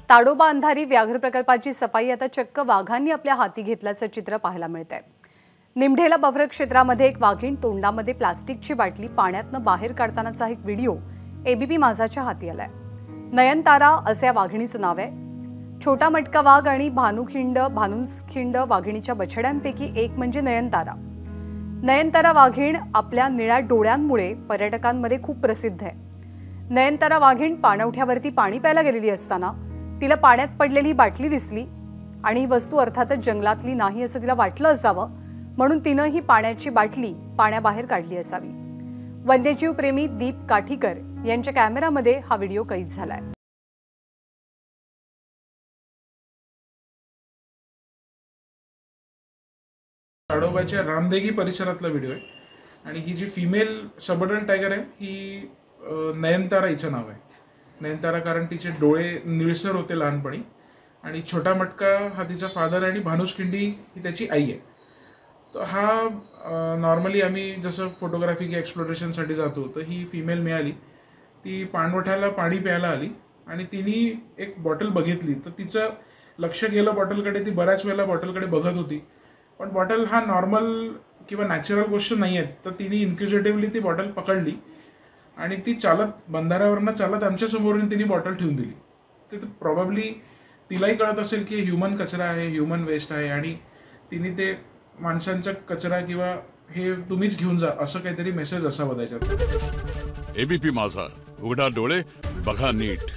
ताडोबा अंधारी व्याघ्र प्रकल्पाची सफाई आता चक्क वाघांनी आपल्या हाती घेतल्याचं चित्र पाहायला मिळतंय। निमढेला बफर क्षेत्रामध्ये एक वाघीण तोंडामध्ये प्लास्टिकची बाटली पाण्यातनं बाहेर काढतानाचा एक व्हिडिओ एबीपी माझाच्या हाती आलाय। नयनतारा असे या वाघिणीचं नाव आहे। छोटा मटका वाघ आणि भानुसखिंड वाघिणीच्या बछड्यांपैकी एक म्हणजे नयनतारा। नयनतारा वाघीण आपल्या निळ्या डोळ्यांमुळे पर्यटकांमध्ये खूप प्रसिद्ध आहे। नयनतारा वाघीण पाणवठ्यावरती पाणी प्यायला गेलेली असताना तिला पाण्यात पडलेली बाटली दिसली आणि ही वस्तू अर्थातच जंगलातली नाही असं तिला वाटलं असावं, म्हणून तिनं ही पाण्याची बाटली पाण्याबाहेर काढली असावी। वन्यजीव प्रेमी दीप काठीकर यांच्या कॅमेरामध्ये हा व्हिडिओ कैद झालाय। ताडोबाच्या रामदेगी परिसरातला व्हिडिओ आहे आणि ही जी फिमेल सबर्डन टायगर आहे ही नयनतारा हिचं नाव आहे। नयनतारा कारण तिचे डोळे निळसर होते लहानपणी आणि छोटा मटका हा तिचा फादर आणि भानुसखिंडी ही त्याची आई आहे। तर हा नॉर्मली आम्ही जसं फोटोग्राफी किंवा एक्सप्लोरेशनसाठी जातो तर ही फिमेल मिळाली, ती पाणवठ्याला पाणी प्यायला आली आणि तिने एक बॉटल बघितली तर तिचं लक्ष गेलं बॉटलकडे। ती बऱ्याच वेळेला बॉटलकडे बघत होती, पण बॉटल हा नॉर्मल किंवा नॅचरल गोष्ट नाही आहे। तर तिने इन्क्युझिटिव्हली ती बॉटल पकडली आणि ती चालत बंधाऱ्यावरनं चालत आमच्या समोरून तिने बॉटल ठेवून दिली। तर प्रॉबॅबली तिलाही कळत असेल की ह्युमन कचरा आहे, ह्युमन वेस्ट आहे आणि तिने ते माणसांचा कचरा किंवा हे तुम्हीच घेऊन जा असं काहीतरी मेसेज असावा त्याच्यात। एबीपी माझा, उघडा डोळे बघा नीट।